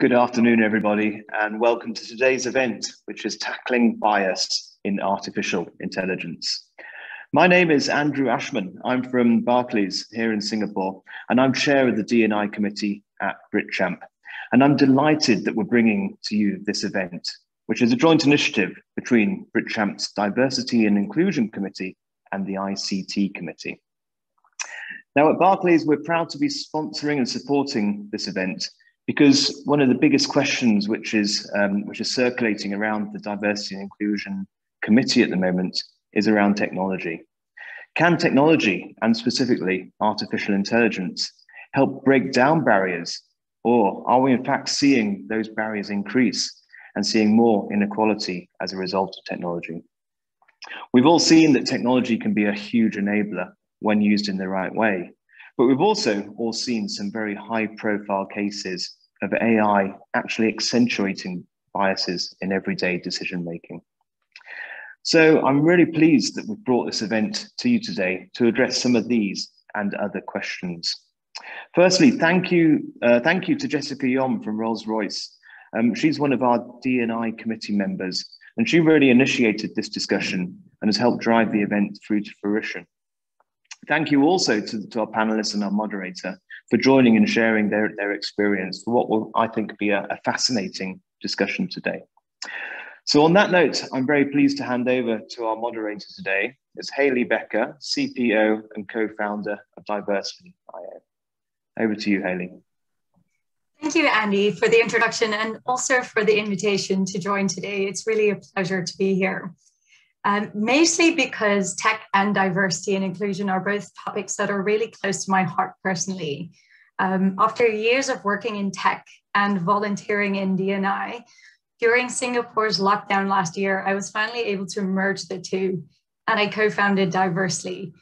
Good afternoon, everybody, and welcome to today's event, which is Tackling Bias in Artificial Intelligence. My name is Andrew Ashman. I'm from Barclays here in Singapore, and I'm chair of the D&I committee at BritCham. And I'm delighted that we're bringing to you this event, which is a joint initiative between BritCham's Diversity and Inclusion Committee and the ICT Committee. Now at Barclays, we're proud to be sponsoring and supporting this event because one of the biggest questions which is circulating around the Diversity and Inclusion Committee at the moment is around technology. Can technology, and specifically artificial intelligence, help break down barriers? Or are we in fact seeing those barriers increase and seeing more inequality as a result of technology? We've all seen that technology can be a huge enabler when used in the right way, but we've also all seen some very high-profile cases of AI actually accentuating biases in everyday decision-making. So I'm really pleased that we've brought this event to you today to address some of these and other questions. Firstly, thank you to Jessica Yom from Rolls-Royce. She's one of our D&I committee members, and she really initiated this discussion and has helped drive the event through to fruition. Thank you also to our panelists and our moderator for joining and sharing their experience for what will, I think, be a fascinating discussion today. So on that note, I'm very pleased to hand over to our moderator today. It's Hayley Becker, CPO and co-founder of Diversity.io. Over to you, Hayley. Thank you, Andy, for the introduction and also for the invitation to join today. It's really a pleasure to be here. Mostly because tech and diversity and inclusion are both topics that are really close to my heart personally. After years of working in tech and volunteering in D&I, during Singapore's lockdown last year, I was finally able to merge the two, and I co-founded Diversely,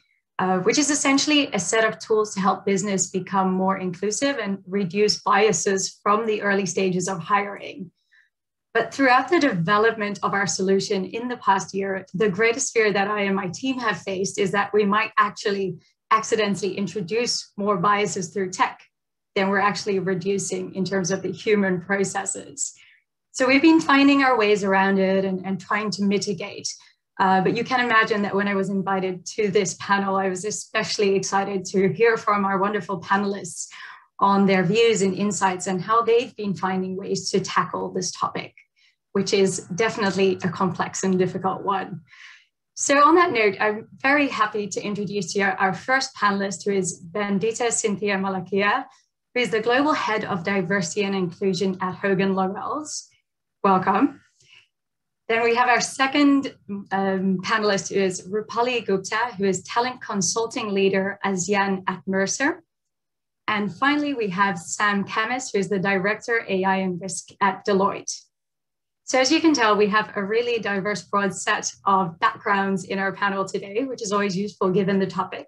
which is essentially a set of tools to help business become more inclusive and reduce biases from the early stages of hiring. But throughout the development of our solution in the past year, the greatest fear that I and my team have faced is that we might actually accidentally introduce more biases through tech than we're actually reducing in terms of the human processes. So we've been finding our ways around it and trying to mitigate. But you can imagine that when I was invited to this panel, I was especially excited to hear from our wonderful panelists on their views and insights and how they've been finding ways to tackle this topic, which is definitely a complex and difficult one. So on that note, I'm very happy to introduce to you our first panelist, who is Bendita Cynthia Malakia, who is the Global Head of Diversity and Inclusion at Hogan Lovells. Welcome. Then we have our second panelist, who is Rupali Gupta, who is Talent Consulting Leader ASEAN at Mercer. And finally, we have Sam Camis, who is the Director AI and Risk at Deloitte. So as you can tell, we have a really diverse, broad set of backgrounds in our panel today, which is always useful given the topic.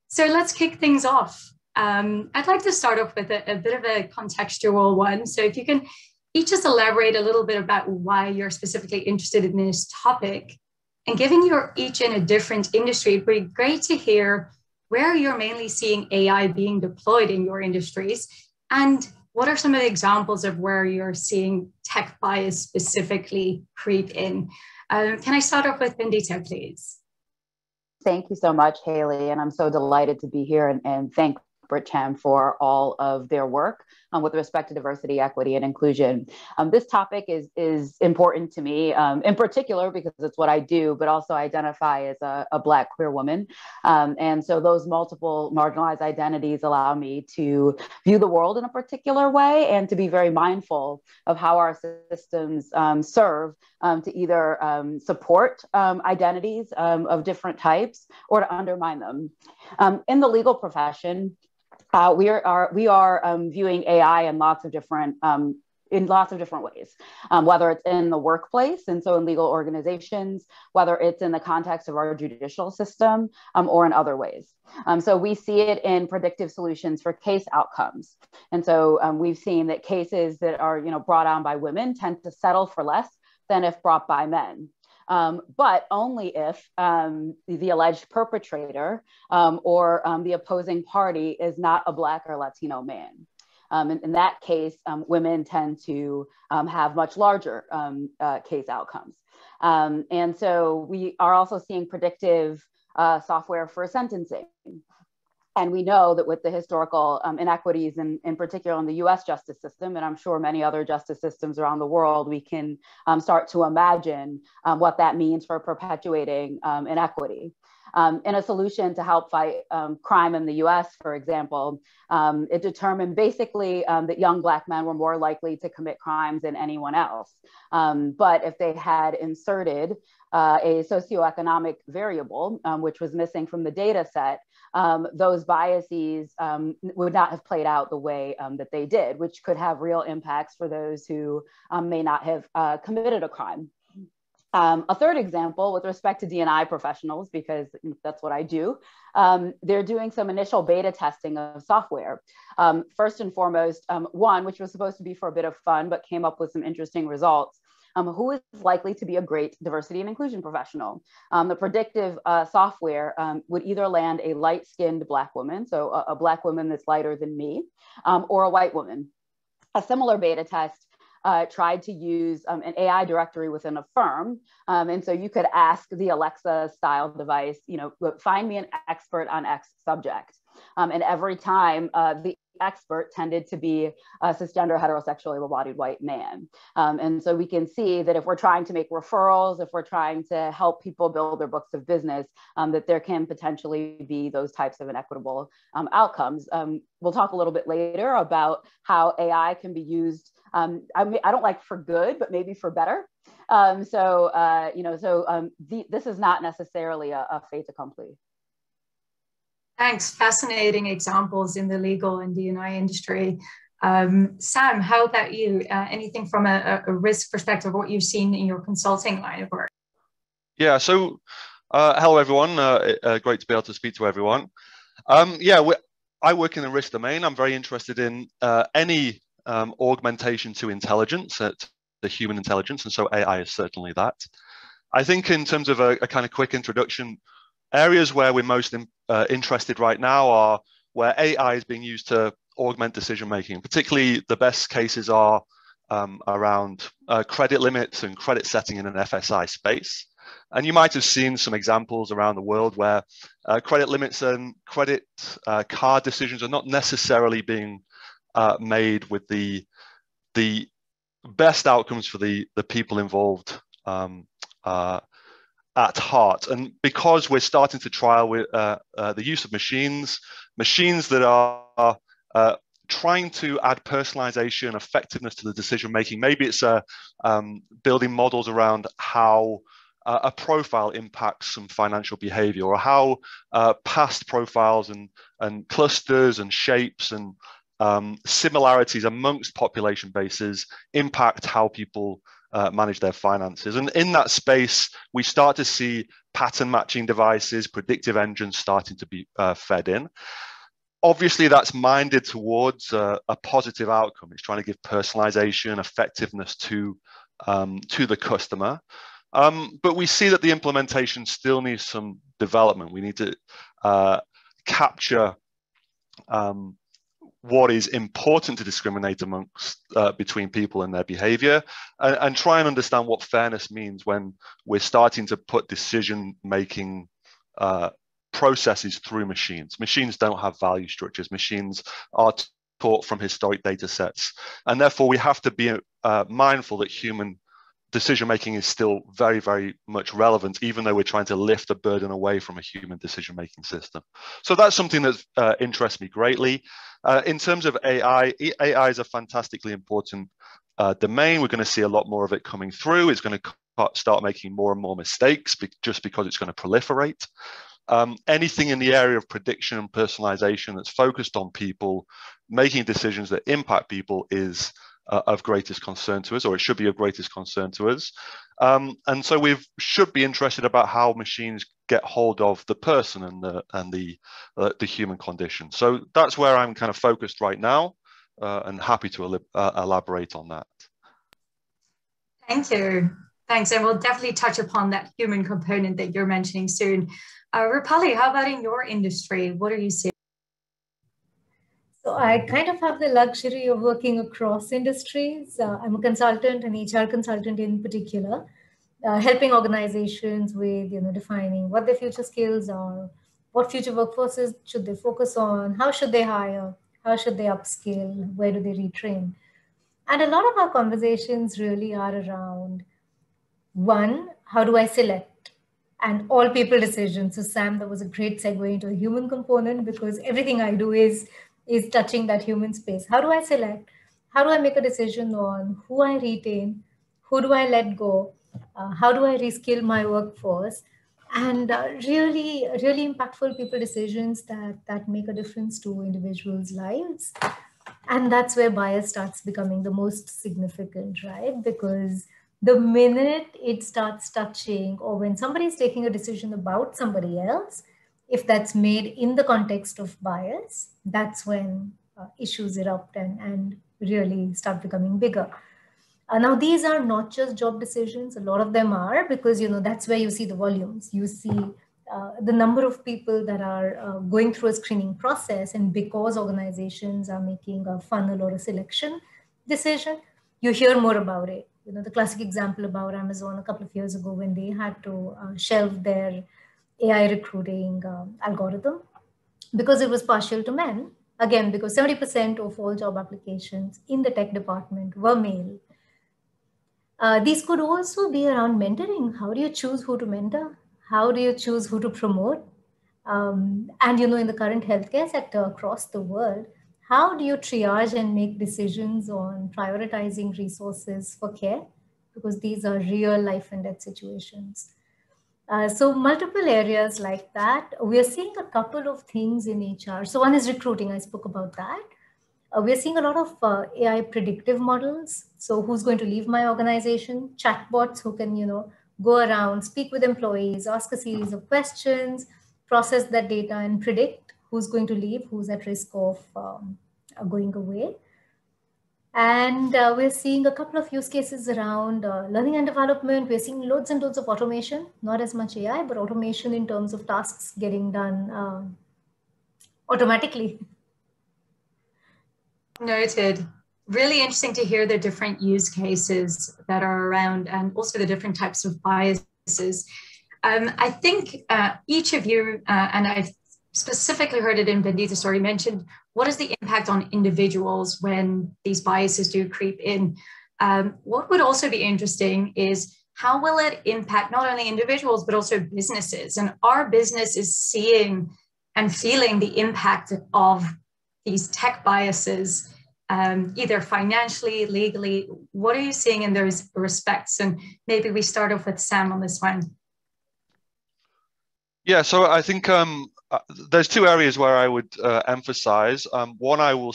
So let's kick things off. I'd like to start off with a bit of a contextual one. So if you can each just elaborate a little bit about why you're specifically interested in this topic, and given you're each in a different industry, it'd be great to hear where you're mainly seeing AI being deployed in your industries, and what are some of the examples of where you're seeing tech bias specifically creep in? Can I start off with Bendita, please? Thank you so much, Hayley, and I'm so delighted to be here and thank BritCham for all of their work with respect to diversity, equity, and inclusion. This topic is important to me, in particular because it's what I do, but also identify as a Black queer woman. And so those multiple marginalized identities allow me to view the world in a particular way and to be very mindful of how our systems serve to either support identities of different types or to undermine them. In the legal profession, we are viewing AI in lots of different ways, whether it's in the workplace, and so in legal organizations, whether it's in the context of our judicial system, or in other ways. So we see it in predictive solutions for case outcomes. And so we've seen that cases that are brought on by women tend to settle for less than if brought by men. But only if the alleged perpetrator or the opposing party is not a Black or Latino man. In that case, women tend to have much larger case outcomes. And so we are also seeing predictive software for sentencing. And we know that with the historical inequities, in particular in the US justice system, and I'm sure many other justice systems around the world, we can start to imagine what that means for perpetuating inequity. In a solution to help fight crime in the US, for example, it determined basically that young Black men were more likely to commit crimes than anyone else. But if they had inserted a socioeconomic variable, which was missing from the data set, those biases would not have played out the way that they did, which could have real impacts for those who may not have committed a crime. A third example with respect to D&I professionals, because that's what I do, they're doing some initial beta testing of software. First and foremost, one, which was supposed to be for a bit of fun, but came up with some interesting results. Who is likely to be a great diversity and inclusion professional? The predictive software would either land a light-skinned Black woman, so a Black woman that's lighter than me, or a white woman. A similar beta test tried to use an AI directory within a firm. And so you could ask the Alexa style device, find me an expert on X subject. And every time the expert tended to be a cisgender, heterosexually able-bodied white man. And so we can see that if we're trying to make referrals, if we're trying to help people build their books of business, that there can potentially be those types of inequitable outcomes. We'll talk a little bit later about how AI can be used. I don't like for good, but maybe for better. This is not necessarily a fait accompli. Thanks. Fascinating examples in the legal and D&I industry. Sam, how about you? Anything from a risk perspective, what you've seen in your consulting line of work? Yeah, so hello, everyone. Great to be able to speak to everyone. I work in the risk domain. I'm very interested in any augmentation to intelligence, the human intelligence, and so AI is certainly that. I think in terms of a kind of quick introduction, areas where we're most interested right now are where AI is being used to augment decision-making. Particularly the best cases are around credit limits and credit setting in an FSI space. And you might have seen some examples around the world where credit limits and credit card decisions are not necessarily being made with the best outcomes for the people involved at heart. And because we're starting to trial with the use of machines that are trying to add personalization, effectiveness to the decision making. Maybe it's building models around how a profile impacts some financial behavior, or how past profiles and clusters and shapes and similarities amongst population bases impact how people manage their finances. And in that space, we start to see pattern matching devices, predictive engines starting to be fed in. Obviously, that's minded towards a positive outcome. It's trying to give personalization, effectiveness to the customer. But we see that the implementation still needs some development. We need to capture what is important to discriminate amongst between people and their behavior, and try and understand what fairness means when we're starting to put decision-making processes through machines. Machines don't have value structures. Machines are taught from historic data sets, and therefore we have to be mindful that human decision-making is still very, very much relevant, even though we're trying to lift the burden away from a human decision-making system. So that's something that interests me greatly. In terms of AI, AI is a fantastically important domain. We're going to see a lot more of it coming through. It's going to start making more and more mistakes just because it's going to proliferate. Anything in the area of prediction and personalization that's focused on people making decisions that impact people is of greatest concern to us, or it should be of greatest concern to us. And so we should be interested about how machines get hold of the person and the human condition. So that's where I'm kind of focused right now, and happy to elaborate on that. Thank you. Thanks. And we'll definitely touch upon that human component that you're mentioning soon. Rupali, how about in your industry? What are you seeing? I kind of have the luxury of working across industries. I'm a consultant, an HR consultant in particular, helping organizations with defining what their future skills are, what future workforces should they focus on, how should they hire, how should they upskill, where do they retrain. And a lot of our conversations really are around, one, how do I select? And all people decisions. So Sam, that was a great segue into the human component, because everything I do is touching that human space. How do I select? How do I make a decision on who I retain? Who do I let go? How do I reskill my workforce? And really, really impactful people decisions that make a difference to individuals' lives. And that's where bias starts becoming the most significant, right? Because the minute it starts touching, or when somebody's taking a decision about somebody else, if that's made in the context of bias, that's when issues erupt and really start becoming bigger. Now, these are not just job decisions. A lot of them are, because that's where you see the volumes. You see the number of people that are going through a screening process, and because organizations are making a funnel or a selection decision, you hear more about it. The classic example about Amazon a couple of years ago, when they had to shelve their AI recruiting algorithm because it was partial to men. Again, because 70% of all job applications in the tech department were male. These could also be around mentoring. How do you choose who to mentor? How do you choose who to promote? And in the current healthcare sector across the world, how do you triage and make decisions on prioritizing resources for care? Because these are real life and death situations. So multiple areas like that. We are seeing a couple of things in HR. So one is recruiting. I spoke about that. We're seeing a lot of AI predictive models. So who's going to leave my organization? Chatbots who can, go around, speak with employees, ask a series of questions, process that data, and predict who's going to leave, who's at risk of going away. And we're seeing a couple of use cases around learning and development. We're seeing loads and loads of automation, not as much AI, but automation in terms of tasks getting done automatically. Noted. Really interesting to hear the different use cases that are around, and also the different types of biases. I think each of you, and I've specifically heard it in Bendita's story, mentioned what is the impact on individuals when these biases do creep in. What would also be interesting is how will it impact not only individuals, but also businesses? And our business is seeing and feeling the impact of these tech biases, either financially, legally. What are you seeing in those respects? And maybe we start off with Sam on this one. Yeah, so I think there's two areas where I would emphasize. One, I will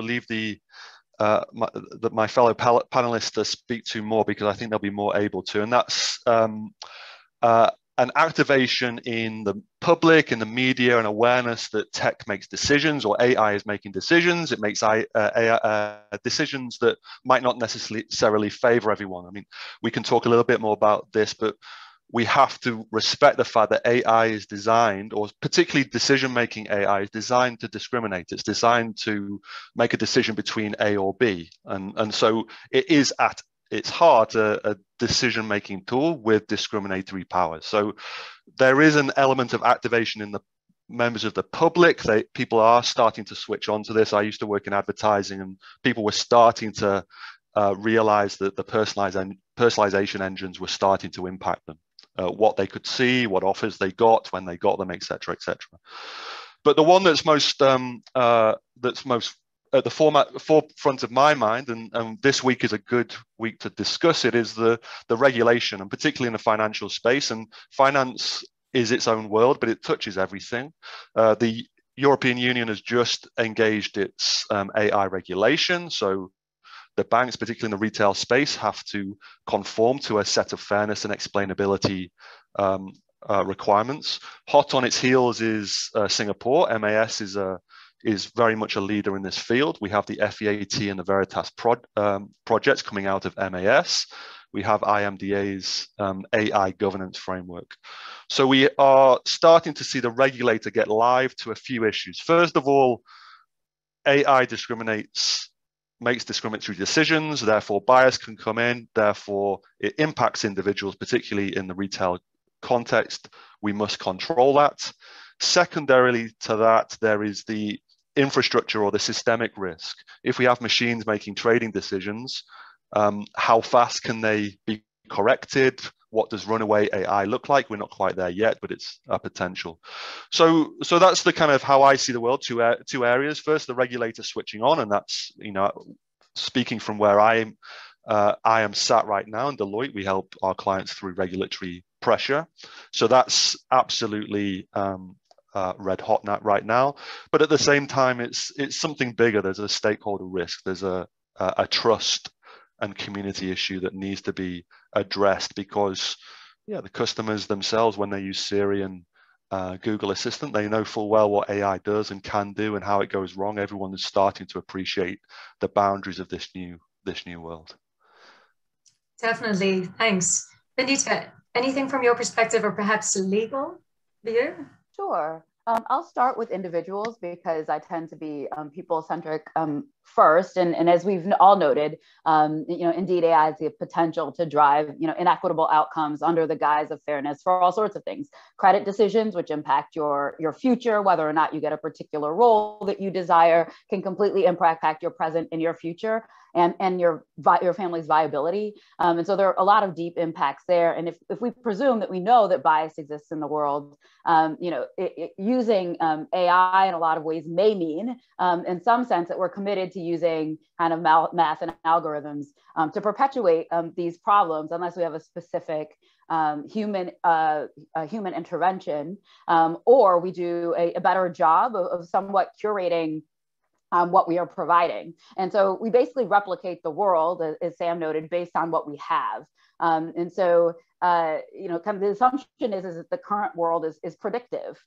leave my fellow panelists to speak to more, because I think they'll be more able to, and that's an activation in the public, in the media, and awareness that tech makes decisions, or AI is making decisions. It makes decisions that might not necessarily favor everyone. I mean, we can talk a little bit more about this, but we have to respect the fact that AI is designed, or particularly decision-making AI is designed to discriminate. It's designed to make a decision between A or B. And so it is at its heart a decision-making tool with discriminatory powers. So there is an element of activation in the members of the public. People are starting to switch on to this. I used to work in advertising, and people were starting to realize that the personalization engines were starting to impact them. What they could see, what offers they got, when they got them, etc., etc. But the one that's most at the forefront of my mind, and this week is a good week to discuss it, is the regulation, and particularly in the financial space. And finance is its own world, but it touches everything. The European Union has just engaged its AI regulation, so the banks, particularly in the retail space, have to conform to a set of fairness and explainability requirements. Hot on its heels is Singapore. MAS is very much a leader in this field. We have the FEAT and the Veritas projects coming out of MAS. We have IMDA's AI governance framework. So we are starting to see the regulator get live to a few issues. First of all, AI makes discriminatory decisions, therefore bias can come in, therefore it impacts individuals, particularly in the retail context. We must control that. Secondarily to that, there is the infrastructure or the systemic risk. If we have machines making trading decisions, how fast can they be corrected? What does runaway AI look like? We're not quite there yet, but it's a potential. So that's the kind of how I see the world. Two areas. First, the regulator switching on, and that's, you know, speaking from where I am sat right now in Deloitte. We help our clients through regulatory pressure. So that's absolutely red hot right now. But at the same time, it's something bigger. There's a stakeholder risk. There's a trust and community issue that needs to be addressed, because the customers themselves, when they use Siri and Google Assistant, they know full well what AI does and can do and how it goes wrong. Everyone is starting to appreciate the boundaries of this new world. Definitely, thanks. Bendita, anything from your perspective or perhaps legal view? Sure. I'll start with individuals because I tend to be people-centric first. And as we've all noted, indeed AI has the potential to drive, inequitable outcomes under the guise of fairness for all sorts of things. Credit decisions, which impact your future, whether or not you get a particular role that you desire, can completely impact your present and your future and your family's viability. And so there are a lot of deep impacts there. And if we presume that we know that bias exists in the world, using AI in a lot of ways may mean, in some sense, that we're committed to using kind of math and algorithms to perpetuate these problems, unless we have a specific human intervention, or we do a better job of somewhat curating what we are providing. And so we basically replicate the world, as Sam noted, based on what we have. And so, kind of the assumption is that the current world is predictive.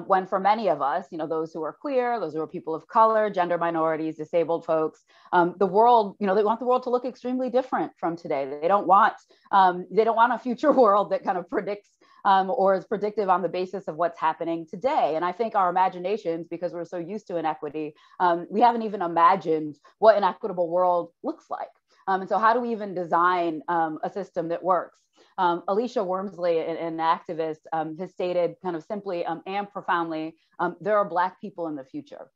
When for many of us, those who are queer, those who are people of color, gender minorities, disabled folks, the world, they want the world to look extremely different from today. They don't want a future world that kind of predicts or is predictive on the basis of what's happening today. And I think our imaginations, because we're so used to inequity, we haven't even imagined what an equitable world looks like. And so how do we even design a system that works? Alicia Wormsley, an activist, has stated kind of simply and profoundly, there are Black people in the future.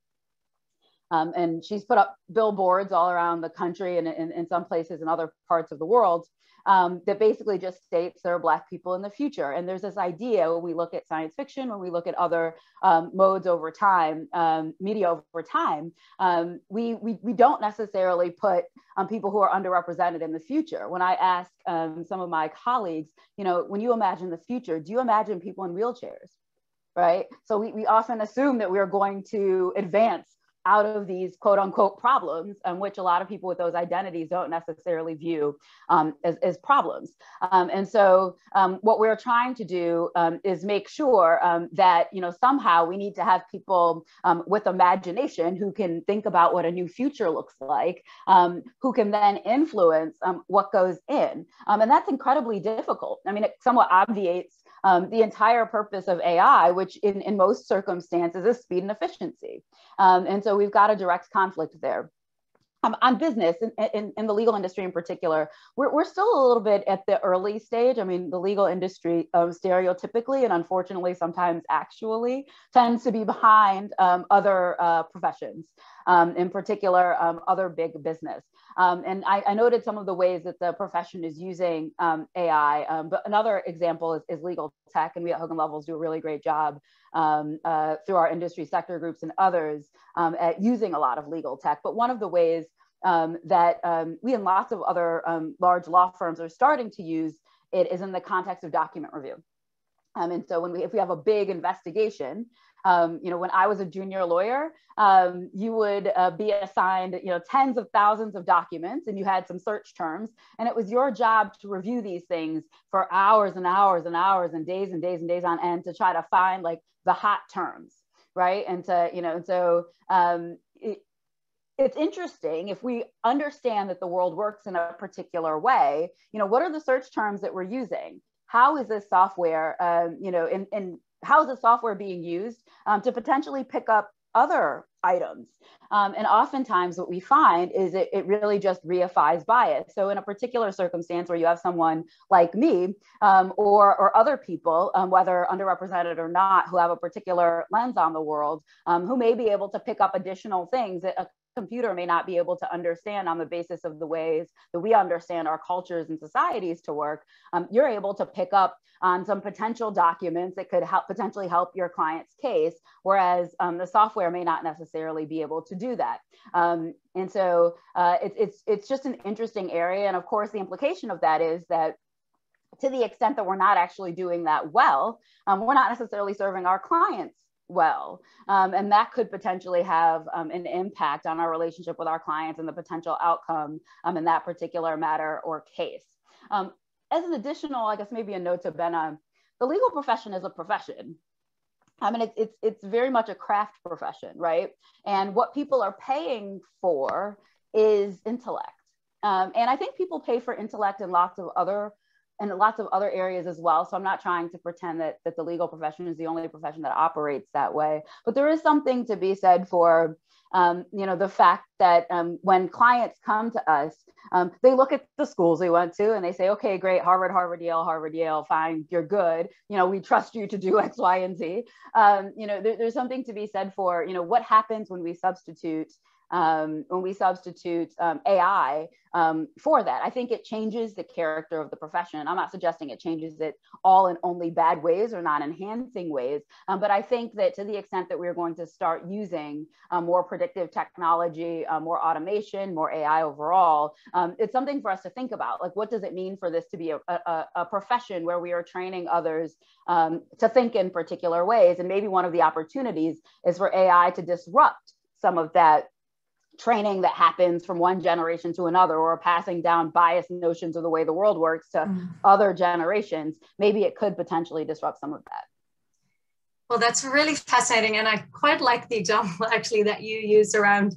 And she's put up billboards all around the country and in some places in other parts of the world that basically just states there are Black people in the future. And there's this idea when we look at science fiction, when we look at other modes over time, media over time, we don't necessarily put people who are underrepresented in the future. When I ask some of my colleagues, when you imagine the future, do you imagine people in wheelchairs, right? So we often assume that we are going to advance out of these quote unquote problems, which a lot of people with those identities don't necessarily view as problems. And so what we're trying to do is make sure that, somehow we need to have people with imagination who can think about what a new future looks like, who can then influence what goes in. And that's incredibly difficult. I mean, it somewhat obviates the entire purpose of AI, which in most circumstances is speed and efficiency. And so we've got a direct conflict there. On business, in the legal industry in particular, we're still a little bit at the early stage. I mean, the legal industry stereotypically and unfortunately sometimes actually tends to be behind other professions, in particular other big business. And I noted some of the ways that the profession is using AI, but another example is legal tech, and we at Hogan Lovells do a really great job through our industry sector groups and others at using a lot of legal tech. But one of the ways that we and lots of other large law firms are starting to use it is in the context of document review. And so if we have a big investigation, when I was a junior lawyer, you would be assigned, tens of thousands of documents, and you had some search terms, and it was your job to review these things for hours and hours and hours and days and days and days on end to try to find like the hot terms, right? And to, it's interesting if we understand that the world works in a particular way, what are the search terms that we're using? How is this software, and how is the software being used to potentially pick up other items. And oftentimes what we find is it really just reifies bias. So in a particular circumstance where you have someone like me or other people, whether underrepresented or not, who have a particular lens on the world, who may be able to pick up additional things that a computer may not be able to understand on the basis of the ways that we understand our cultures and societies to work, you're able to pick up on some potential documents that could potentially help your client's case, whereas the software may not necessarily be able to do that. And so it's just an interesting area. And of course, the implication of that is that to the extent that we're not actually doing that well, we're not necessarily serving our clients well. And that could potentially have an impact on our relationship with our clients and the potential outcome in that particular matter or case. As an additional, I guess maybe a note to Benna, the legal profession is a profession. I mean, it's very much a craft profession, right? And what people are paying for is intellect. And I think people pay for intellect in lots of other areas as well. So I'm not trying to pretend that the legal profession is the only profession that operates that way. But there is something to be said for, the fact that when clients come to us, they look at the schools they went to and they say, okay, great, Harvard, Yale, fine, you're good. We trust you to do X, Y, and Z. There's something to be said for, what happens when we substitute AI for that. I think it changes the character of the profession. I'm not suggesting it changes it all in only bad ways or non-enhancing ways, but I think that to the extent that we're going to start using more predictive technology, more automation, more AI overall, it's something for us to think about. Like, what does it mean for this to be a profession where we are training others to think in particular ways? And maybe one of the opportunities is for AI to disrupt some of that training that happens from one generation to another, or passing down biased notions of the way the world works to other generations. Maybe it could potentially disrupt some of that. Well, that's really fascinating. And I quite like the example actually that you used around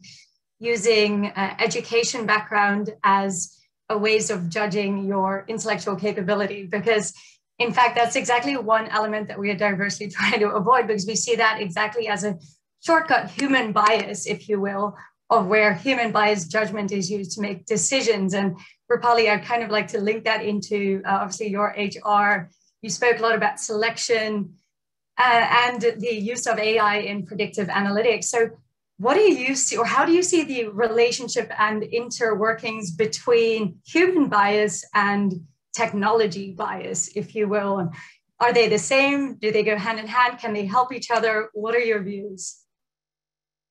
using education background as a ways of judging your intellectual capability, because in fact, that's exactly one element that we are diversely trying to avoid, because we see that exactly as a shortcut human bias, if you will, of where human bias judgment is used to make decisions. And Rupali, I'd kind of like to link that into obviously your HR. You spoke a lot about selection and the use of AI in predictive analytics. So what do you see, or how do you see the relationship and interworkings between human bias and technology bias, if you will? Are they the same? Do they go hand in hand? Can they help each other? What are your views?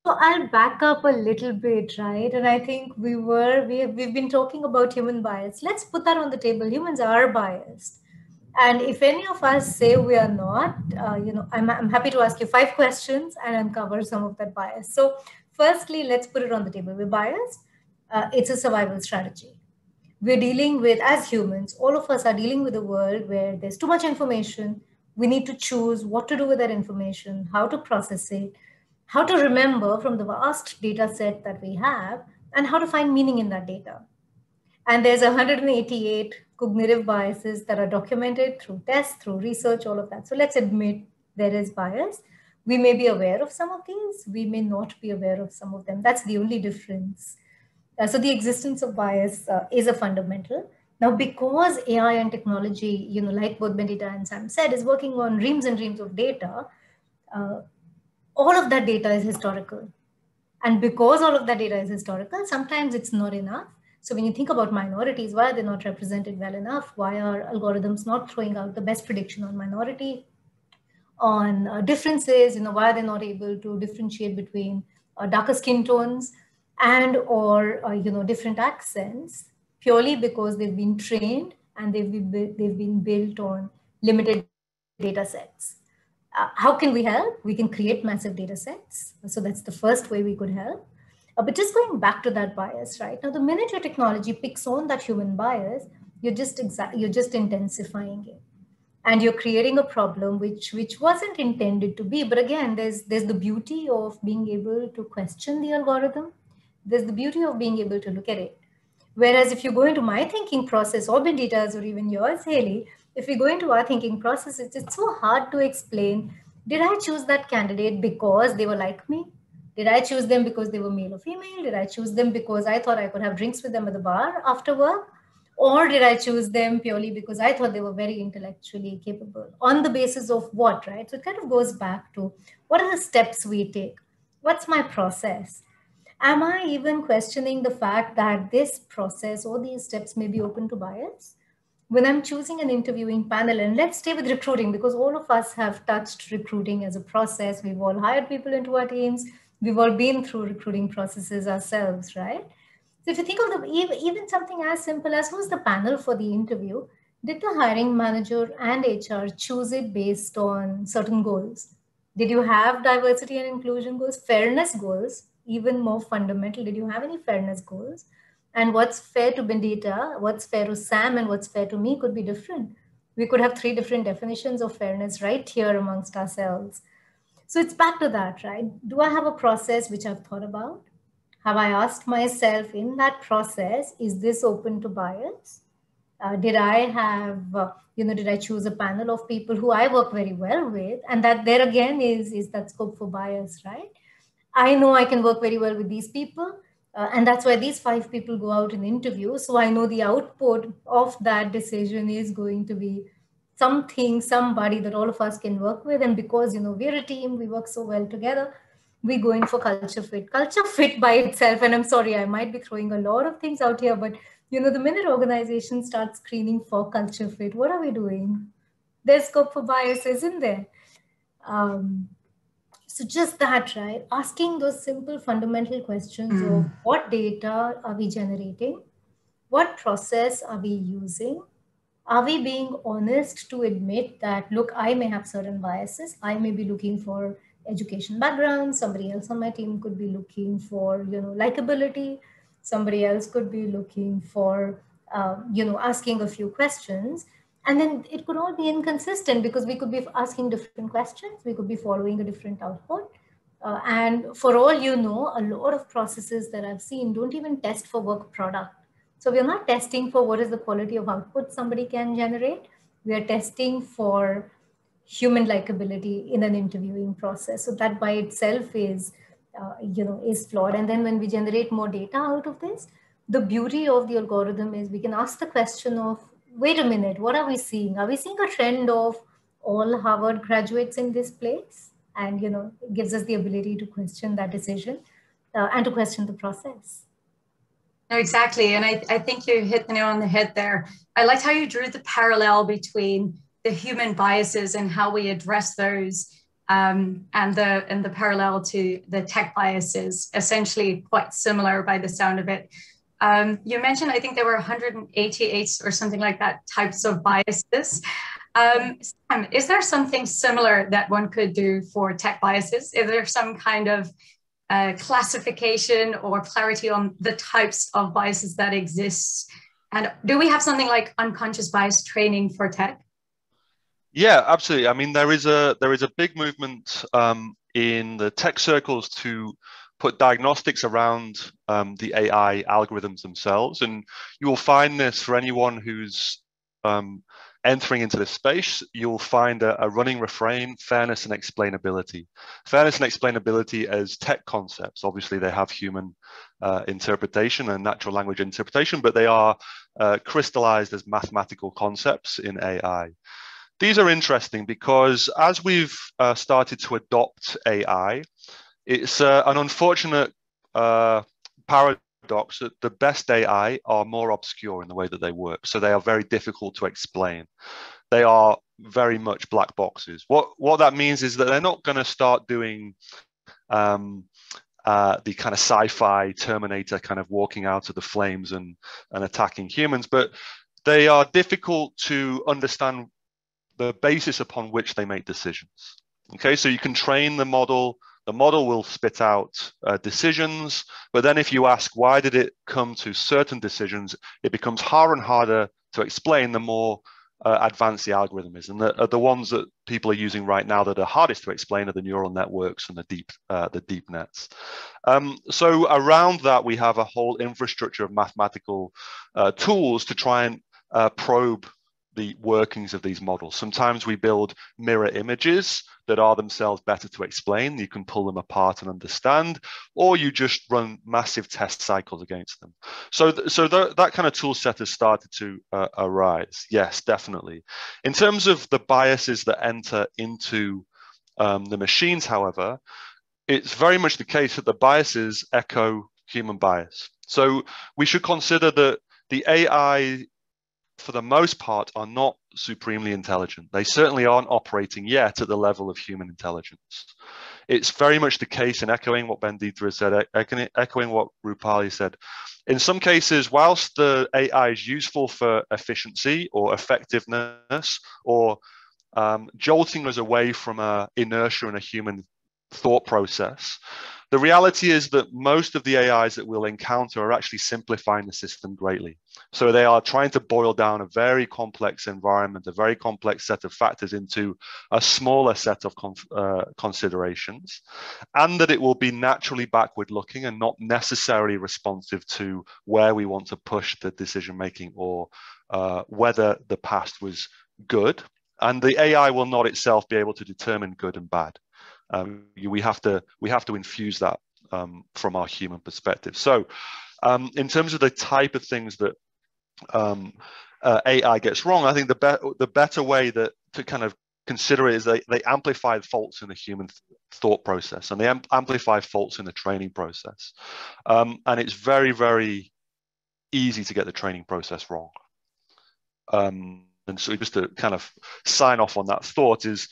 So I'll back up a little bit, right? And I think we've been talking about human bias. Let's put that on the table. Humans are biased. And if any of us say we are not, I'm happy to ask you 5 questions and uncover some of that bias. So firstly, let's put it on the table. We're biased. It's a survival strategy. We're dealing with, as humans, all of us are dealing with a world where there's too much information. We need to choose what to do with that information, how to process it, how to remember from the vast data set that we have, and how to find meaning in that data. And there's 188 cognitive biases that are documented through tests, through research, all of that. So let's admit there is bias. We may be aware of some of these. We may not be aware of some of them. That's the only difference. So the existence of bias is a fundamental. Now, because AI and technology, like both Bendita and Sam said, is working on reams and reams of data, all of that data is historical. And because all of that data is historical, sometimes it's not enough. So when you think about minorities, why are they not represented well enough? Why are algorithms not throwing out the best prediction on minority, on differences? Why are they not able to differentiate between darker skin tones and or different accents, purely because they've been trained and they've been built on limited data sets. How can we help? We can create massive data sets. So that's the first way we could help. But just going back to that bias, right? Now, the minute your technology picks on that human bias, you're just intensifying it. And you're creating a problem which wasn't intended to be. But again, there's the beauty of being able to question the algorithm. There's the beauty of being able to look at it. Whereas if you go into my thinking process, or Bendita's, or even yours, Hayley, if we go into our thinking process, it's so hard to explain, did I choose that candidate because they were like me? Did I choose them because they were male or female? Did I choose them because I thought I could have drinks with them at the bar after work? Or did I choose them purely because I thought they were very intellectually capable? On the basis of what, right? So it kind of goes back to what are the steps we take? What's my process? Am I even questioning the fact that this process or these steps may be open to bias? When I'm choosing an interviewing panel, and let's stay with recruiting because all of us have touched recruiting as a process. We've all hired people into our teams. We've all been through recruiting processes ourselves, right? So if you think of even something as simple as who's the panel for the interview, did the hiring manager and HR choose it based on certain goals? Did you have diversity and inclusion goals, fairness goals, even more fundamental? Did you have any fairness goals? And what's fair to Bendita, what's fair to Sam, and what's fair to me could be different. We could have 3 different definitions of fairness right here amongst ourselves. So it's back to that, right? Do I have a process which I've thought about? Have I asked myself in that process, is this open to bias? Did I have, did I choose a panel of people who I work very well with? And that there again is that scope for bias, right? I know I can work very well with these people. And that's why these 5 people go out and interview. So I know the output of that decision is going to be somebody that all of us can work with. And because, we're a team, we work so well together, we go in for culture fit. Culture fit by itself, and I'm sorry, I might be throwing a lot of things out here, but the minute organizations start screening for culture fit, what are we doing? There's scope for bias, isn't there? So just that, right? Asking those simple fundamental questions of what data are we generating? What process are we using? Are we being honest to admit that, look, I may have certain biases. I may be looking for education background. Somebody else on my team could be looking for, likability. Somebody else could be looking for, asking a few questions. And then it could all be inconsistent because we could be asking different questions. We could be following a different output. And for all you know, a lot of processes that I've seen don't even test for work product. So we're not testing for what is the quality of output somebody can generate. We are testing for human likability in an interviewing process. So that by itself is flawed. And then when we generate more data out of this, the beauty of the algorithm is we can ask the question of, wait a minute, what are we seeing? Are we seeing a trend of all Harvard graduates in this place? And, it gives us the ability to question that decision and to question the process. No, exactly. And I think you hit the nail on the head there. I liked how you drew the parallel between the human biases and how we address those and the parallel to the tech biases, essentially quite similar by the sound of it. You mentioned, I think there were 188 or something like that types of biases. Sam, is there something similar that one could do for tech biases? Is there some kind of classification or clarity on the types of biases that exist? And do we have something like unconscious bias training for tech? Yeah, absolutely. I mean, there is a big movement in the tech circles to put diagnostics around the AI algorithms themselves, and you will find this for anyone who's entering into this space. You'll find a running refrain: fairness and explainability. Fairness and explainability as tech concepts. Obviously, they have human interpretation and natural language interpretation, but they are crystallized as mathematical concepts in AI. These are interesting because as we've started to adopt AI, it's an unfortunate paradox that the best AI are more obscure in the way that they work. So they are very difficult to explain. They are very much black boxes. What that means is that they're not going to start doing the kind of sci-fi Terminator kind of walking out of the flames and attacking humans, but they are difficult to understand the basis upon which they make decisions. Okay, so you can train the model will spit out decisions, but then if you ask why did it come to certain decisions, it becomes harder and harder to explain the more advanced the algorithm is. And the ones that people are using right now that are hardest to explain are the neural networks and the deep nets. So around that, we have a whole infrastructure of mathematical tools to try and probe the workings of these models. Sometimes we build mirror images that are themselves better to explain. You can pull them apart and understand, or you just run massive test cycles against them. So that kind of tool set has started to arise. Yes, definitely. In terms of the biases that enter into the machines, however, it's very much the case that the biases echo human bias. So we should consider that the AI, for the most part, are not supremely intelligent. They certainly aren't operating yet at the level of human intelligence. It's very much the case, in echoing what Bendita has said, echoing what Rupali said. In some cases, whilst the AI is useful for efficiency or effectiveness, or jolting us away from inertia in a human thought process, the reality is that most of the AIs that we'll encounter are actually simplifying the system greatly. So they are trying to boil down a very complex environment, a very complex set of factors into a smaller set of considerations, and that it will be naturally backward looking and not necessarily responsive to where we want to push the decision making, or whether the past was good. And the AI will not itself be able to determine good and bad. We have to infuse that from our human perspective. So in terms of the type of things that AI gets wrong, I think the better way to kind of consider it is they amplify faults in the human thought process, and they amplify faults in the training process. And it's very, very easy to get the training process wrong. And so just to kind of sign off on that thought is,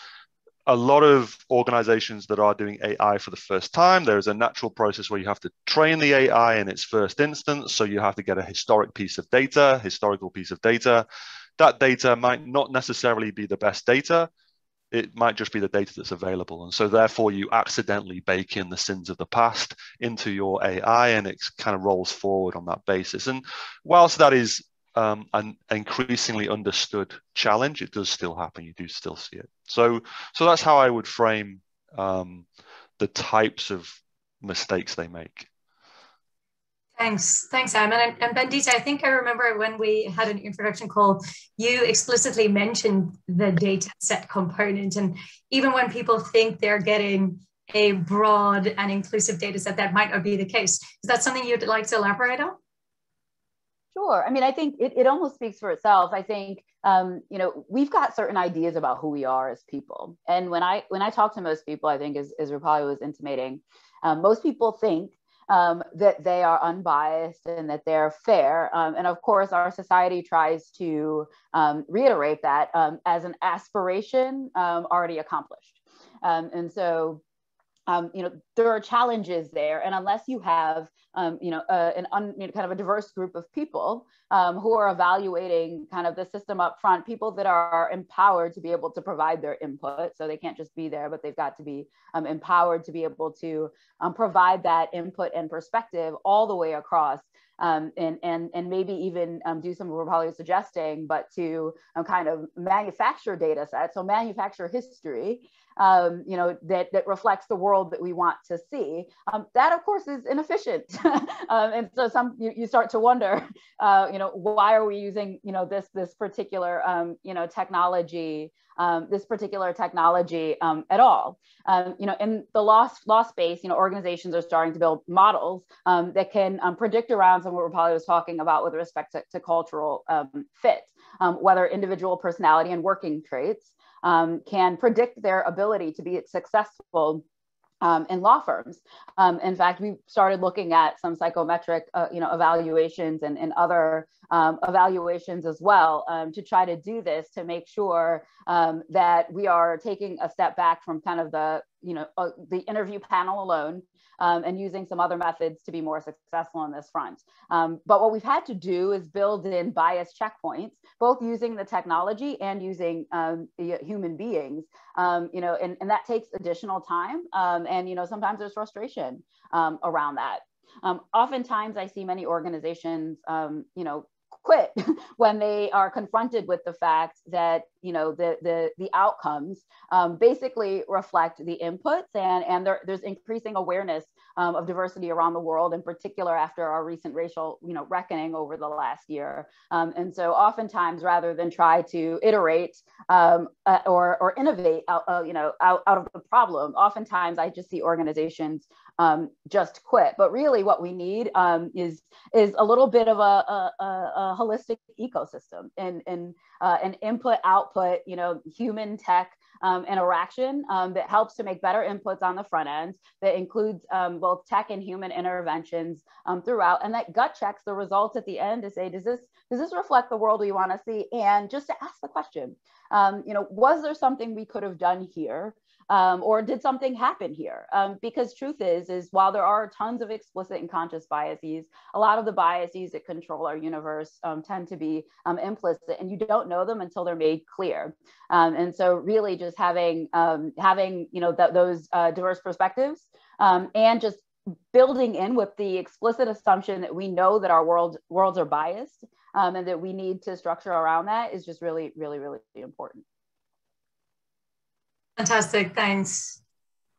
a lot of organizations that are doing AI for the first time, there's a natural process where you have to train the AI in its first instance. So you have to get a historical piece of data. That data might not necessarily be the best data. It might just be the data that's available. And so therefore you accidentally bake in the sins of the past into your AI, and it kind of rolls forward on that basis. And whilst that is an increasingly understood challenge, it does still happen. You do still see it. So that's how I would frame the types of mistakes they make. Thanks, Simon. And Bendita, I think I remember when we had an introduction call, you explicitly mentioned the data set component. And even when people think they're getting a broad and inclusive data set, that might not be the case. Is that something you'd like to elaborate on? Sure. I mean, I think it almost speaks for itself. I think, we've got certain ideas about who we are as people. And when I talk to most people, I think as Rupali was intimating, most people think that they are unbiased and that they're fair. And of course, our society tries to reiterate that as an aspiration already accomplished. And so, there are challenges there. And unless you have, kind of a diverse group of people who are evaluating kind of the system up front, people that are empowered to be able to provide their input. So they can't just be there, but they've got to be empowered to be able to provide that input and perspective all the way across. And maybe even do some of what Rupali was suggesting, but to kind of manufacture data sets, so manufacture history, that reflects the world that we want to see. That, of course, is inefficient. And so you start to wonder, why are we using, this particular, technology, at all? In the law space, organizations are starting to build models that can predict around some of what Rupali was talking about with respect to cultural fit, whether individual personality and working traits can predict their ability to be successful in law firms. In fact, we started looking at some psychometric, evaluations and other evaluations as well to try to do this, to make sure that we are taking a step back from kind of the interview panel alone and using some other methods to be more successful on this front. But what we've had to do is build in bias checkpoints, both using the technology and using human beings, and that takes additional time. And sometimes there's frustration around that. Oftentimes I see many organizations, quit when they are confronted with the fact that the outcomes basically reflect the inputs, and there's increasing awareness of diversity around the world, in particular after our recent racial reckoning over the last year. And so oftentimes, rather than try to iterate or innovate out of the problem, oftentimes I just see organizations just quit. But really what we need is a little bit of a holistic ecosystem and an input output, human tech interaction that helps to make better inputs on the front end, that includes both tech and human interventions throughout, and that gut checks the results at the end to say, does this reflect the world we want to see? And just to ask the question, was there something we could have done here? Or did something happen here? Because truth is while there are tons of explicit and conscious biases, a lot of the biases that control our universe tend to be implicit, and you don't know them until they're made clear. And so really just having those diverse perspectives and just building in with the explicit assumption that we know that our worlds are biased and that we need to structure around that is just really, really, really important. Fantastic, thanks.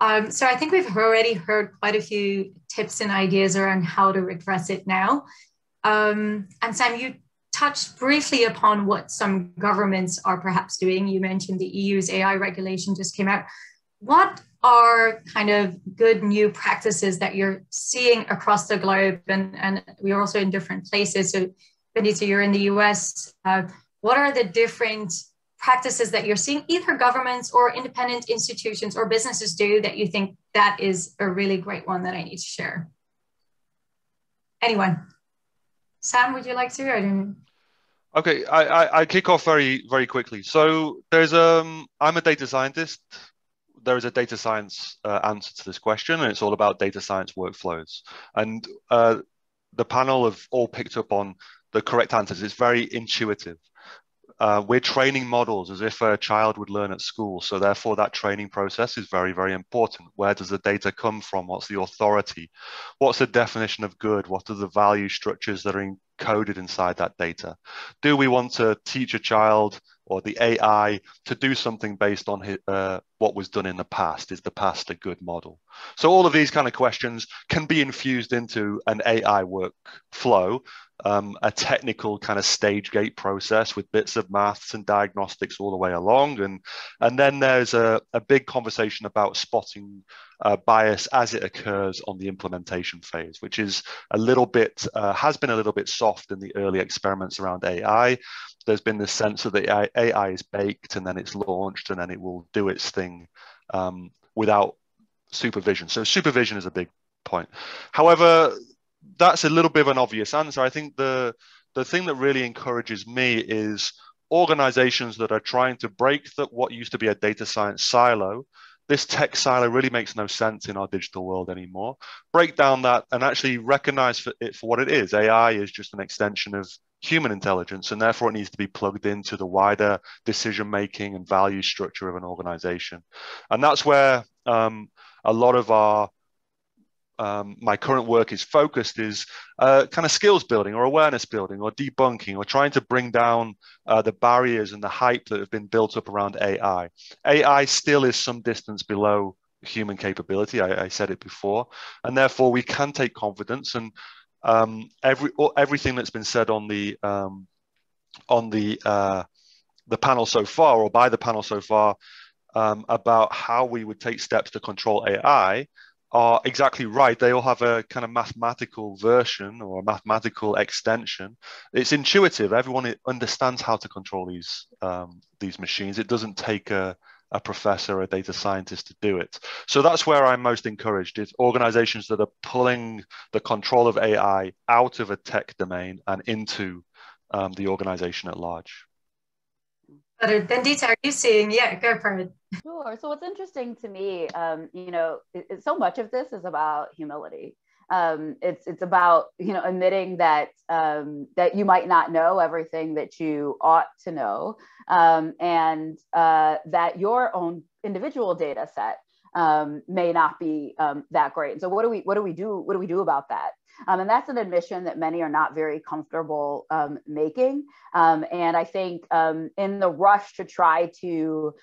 So I think we've already heard quite a few tips and ideas around how to address it now. And Sam, you touched briefly upon what some governments are perhaps doing. You mentioned the EU's AI regulation just came out. What are kind of good new practices that you're seeing across the globe? And we're also in different places. So Bendita, you're in the US. What are the different practices that you're seeing either governments or independent institutions or businesses do that you think that is a really great one that I need to share? Anyone? Sam, would you like to? I don't know. Okay, I kick off very, very quickly. So there's I'm a data scientist. There is a data science answer to this question, and it's all about data science workflows. And the panel have all picked up on the correct answers. It's very intuitive. We're training models as if a child would learn at school. So therefore that training process is very, very important. Where does the data come from? What's the authority? What's the definition of good? What are the value structures that are encoded inside that data? Do we want to teach a child or the AI to do something based on what was done in the past? Is the past a good model? So all of these kind of questions can be infused into an AI workflow, a technical kind of stage gate process with bits of maths and diagnostics all the way along. And then there's a big conversation about spotting bias as it occurs on the implementation phase, which is a little bit, has been a little bit soft in the early experiments around AI. There's been this sense that the AI is baked and then it's launched and then it will do its thing without supervision. So supervision is a big point. However, that's a little bit of an obvious answer. I think the thing that really encourages me is organizations that are trying to break what used to be a data science silo. This tech silo really makes no sense in our digital world anymore. Break down that and actually recognize it for what it is. AI is just an extension of human intelligence, and therefore it needs to be plugged into the wider decision-making and value structure of an organization. And that's where a lot of our my current work is focused, is kind of skills building or awareness building or debunking or trying to bring down the barriers and the hype that have been built up around AI. AI still is some distance below human capability. I said it before, and therefore we can take confidence. And everything that's been said on the panel so far, or by the panel so far, about how we would take steps to control AI are exactly right. They all have a kind of mathematical version or a mathematical extension. It's intuitive. Everyone understands how to control these machines. It doesn't take a professor or a data scientist to do it. So that's where I'm most encouraged, is organizations that are pulling the control of AI out of a tech domain and into the organization at large. Bendita, are you seeing? Yeah, go for it. Sure. So what's interesting to me, so much of this is about humility. It's about admitting that that you might not know everything that you ought to know, and that your own individual data set may not be that great. And so what do we do about that? And that's an admission that many are not very comfortable making. And I think in the rush to try to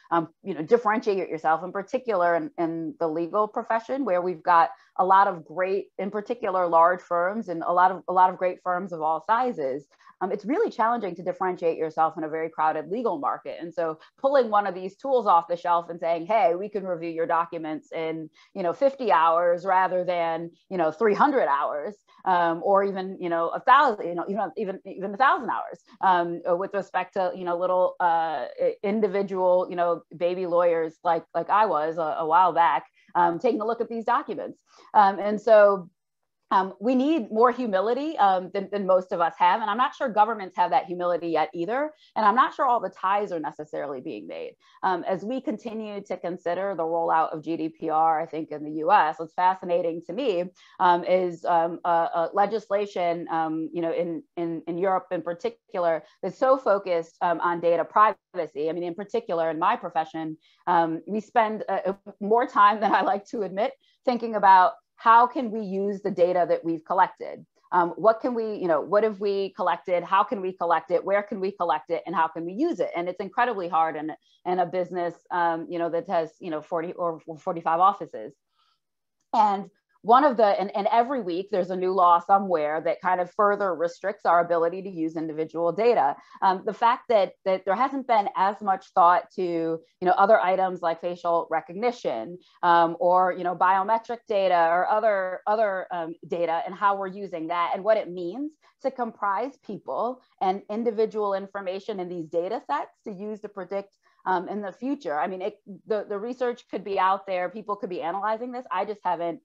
differentiate yourself, in particular in the legal profession, where we've got a lot of great, in particular, large firms and a lot of great firms of all sizes, it's really challenging to differentiate yourself in a very crowded legal market. And so pulling one of these tools off the shelf and saying, hey, we can review your documents in 50 hours rather than 300 hours, or even 1,000, even 1,000 hours, with respect to little individual baby lawyers like I was a while back, taking a look at these documents. And so we need more humility than most of us have. And I'm not sure governments have that humility yet either. And I'm not sure all the ties are necessarily being made. As we continue to consider the rollout of GDPR, I think in the US, what's fascinating to me is legislation, in Europe in particular, that's so focused on data privacy. I mean, in particular, in my profession, we spend more time than I like to admit thinking about how can we use the data that we've collected? What have we collected? How can we collect it? Where can we collect it? And how can we use it? And it's incredibly hard in a business, that has, 40 or 45 offices. And and every week there's a new law somewhere that kind of further restricts our ability to use individual data. The fact that there hasn't been as much thought to, other items like facial recognition, or, biometric data or other data, and how we're using that and what it means to comprise people and individual information in these data sets to use to predict in the future. I mean, the research could be out there. People could be analyzing this. I just haven't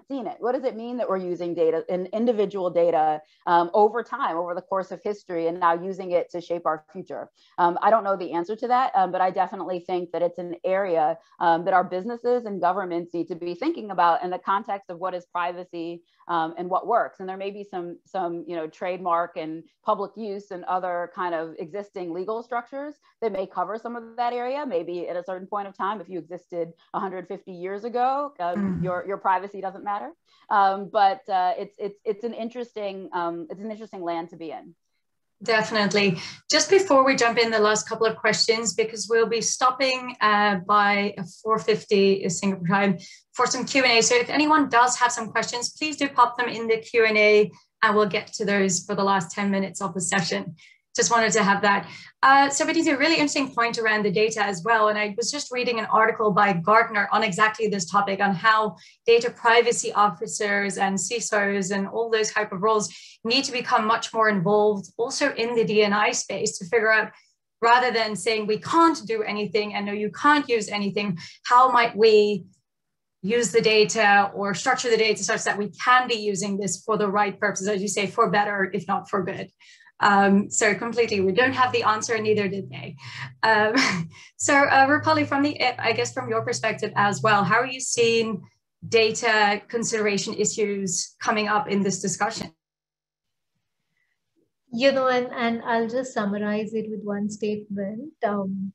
seen it. What does it mean that we're using data and individual data over time, over the course of history, and now using it to shape our future? I don't know the answer to that, but I definitely think that it's an area that our businesses and governments need to be thinking about in the context of what is privacy and what works. And there may be some trademark and public use and other kind of existing legal structures that may cover some of that area. Maybe at a certain point of time, if you existed 150 years ago, your privacy doesn't matter. But it's an interesting land to be in. Definitely. Just before we jump in, the last couple of questions, because we'll be stopping by 4:50 Singapore time for some Q&A. So if anyone does have some questions, please do pop them in the Q&A and we'll get to those for the last 10 minutes of the session. Just wanted to have that. So Bendita, a really interesting point around the data as well. And I was just reading an article by Gartner on exactly this topic, on how data privacy officers and CISOs and all those type of roles need to become much more involved also in the D&I space to figure out, rather than saying we can't do anything and no, you can't use anything, how might we use the data or structure the data such that we can be using this for the right purposes, as you say, for better, if not for good. So completely, we don't have the answer, neither did they. So Rupali, from your perspective as well, how are you seeing data consideration issues coming up in this discussion? And I'll just summarize it with one statement. And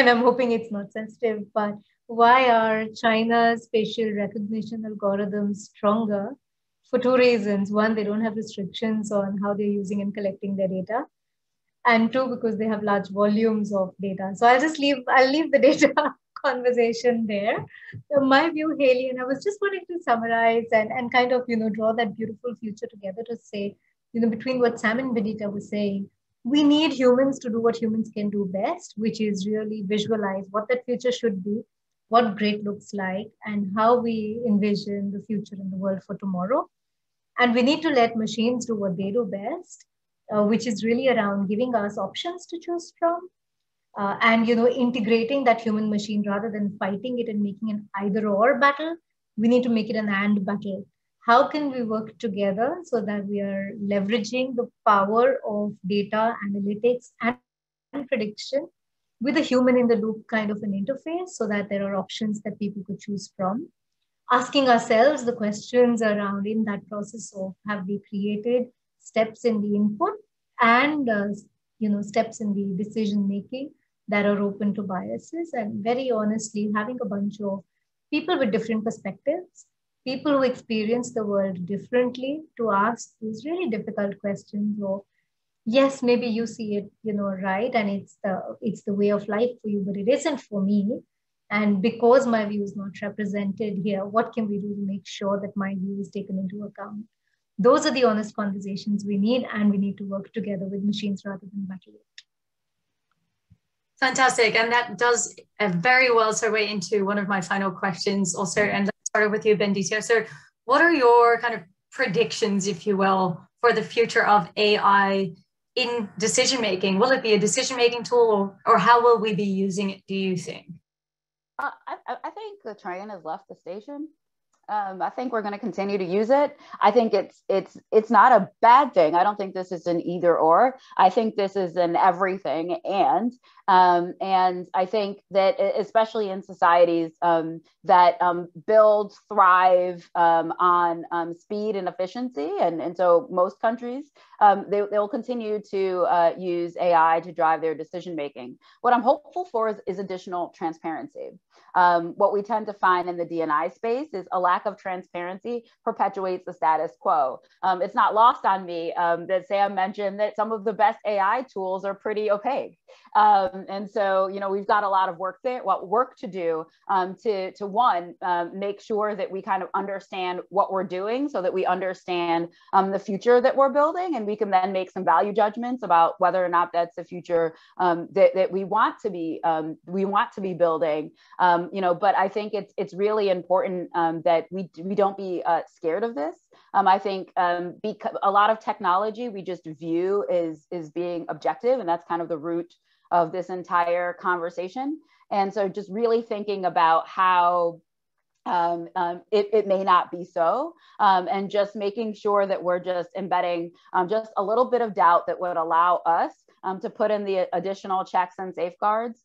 I'm hoping it's not sensitive, but why are China's facial recognition algorithms stronger? For two reasons. One, they don't have restrictions on how they're using and collecting their data. And two, because they have large volumes of data. So I'll leave the data conversation there. So my view, Hayley, and I was just wanting to summarize and kind of, draw that beautiful future together to say, between what Sam and Bendita were saying, we need humans to do what humans can do best, which is really visualize what that future should be, what great looks like, and how we envision the future in the world for tomorrow. And we need to let machines do what they do best, which is really around giving us options to choose from, and integrating that human machine rather than fighting it and making an either-or battle. We need to make it an and battle. How can we work together so that we are leveraging the power of data analytics and prediction with a human in the loop kind of an interface, so that there are options that people could choose from? Asking ourselves the questions around, in that process of, have we created steps in the input and steps in the decision making that are open to biases, and very honestly having a bunch of people with different perspectives people who experience the world differently to ask these really difficult questions. Or yes, maybe you see it, right, and it's the way of life for you, but it isn't for me. And because my view is not represented here, what can we do to make sure that my view is taken into account? Those are the honest conversations we need, and we need to work together with machines rather than battle it. Fantastic. And that does very well segue into one of my final questions also. And let's start with you, Bendita. So what are your kind of predictions, if you will, for the future of AI in decision-making? Will it be a decision-making tool, or how will we be using it, do you think? I think the train has left the station. I think we're going to continue to use it. I think it's not a bad thing. I don't think this is an either or. I think this is an everything and I think that especially in societies that build, thrive on speed and efficiency, and so most countries they'll continue to use AI to drive their decision making. What I'm hopeful for is additional transparency. What we tend to find in the D&I space is a lack of transparency perpetuates the status quo. It's not lost on me that Sam mentioned that some of the best AI tools are pretty opaque. And so, we've got a lot of work to do to one, make sure that we kind of understand what we're doing so that we understand the future that we're building, and we can then make some value judgments about whether or not that's the future that we want to be building. But I think it's really important that we don't be scared of this. I think because a lot of technology we just view is being objective, and that's kind of the root of this entire conversation. And so just really thinking about how it may not be so, and just making sure that we're just embedding just a little bit of doubt that would allow us to put in the additional checks and safeguards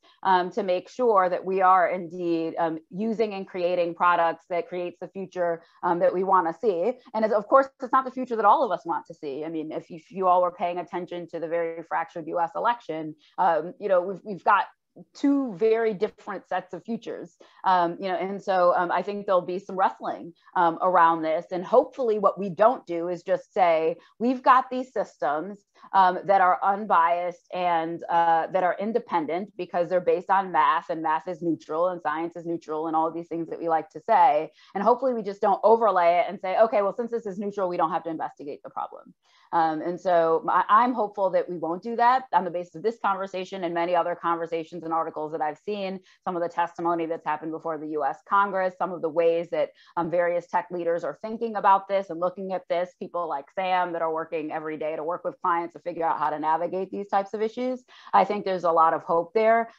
to make sure that we are indeed using and creating products that creates the future that we want to see. And of course, it's not the future that all of us want to see. I mean, if you all were paying attention to the very fractured US election, we've got two very different sets of futures, and so I think there'll be some wrestling around this. And hopefully what we don't do is just say, we've got these systems that are unbiased and that are independent because they're based on math, and math is neutral and science is neutral and all of these things that we like to say. And hopefully we just don't overlay it and say, okay, well, since this is neutral, we don't have to investigate the problem. And so I'm hopeful that we won't do that on the basis of this conversation and many other conversations and articles that I've seen, some of the testimony that's happened before the US Congress, some of the ways that various tech leaders are thinking about this and looking at this, people like Sam that are working every day to work with clients to figure out how to navigate these types of issues. I think there's a lot of hope there.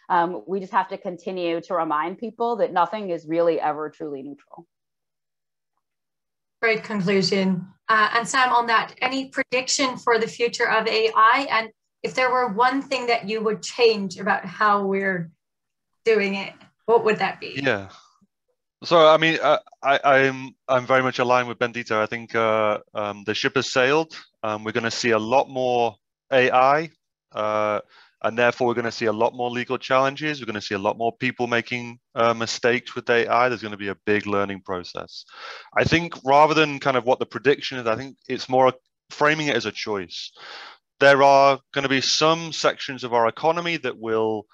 We just have to continue to remind people that nothing is really ever truly neutral. Great conclusion. And Sam, on that, any prediction for the future of AI? And if there were one thing that you would change about how we're doing it, what would that be? Yeah. So, I mean, I'm very much aligned with Bendita. I think the ship has sailed. We're going to see a lot more AI, and therefore we're going to see a lot more legal challenges. We're going to see a lot more people making mistakes with AI. There's going to be a big learning process. I think rather than kind of what the prediction is, I think it's more framing it as a choice. There are going to be some sections of our economy that will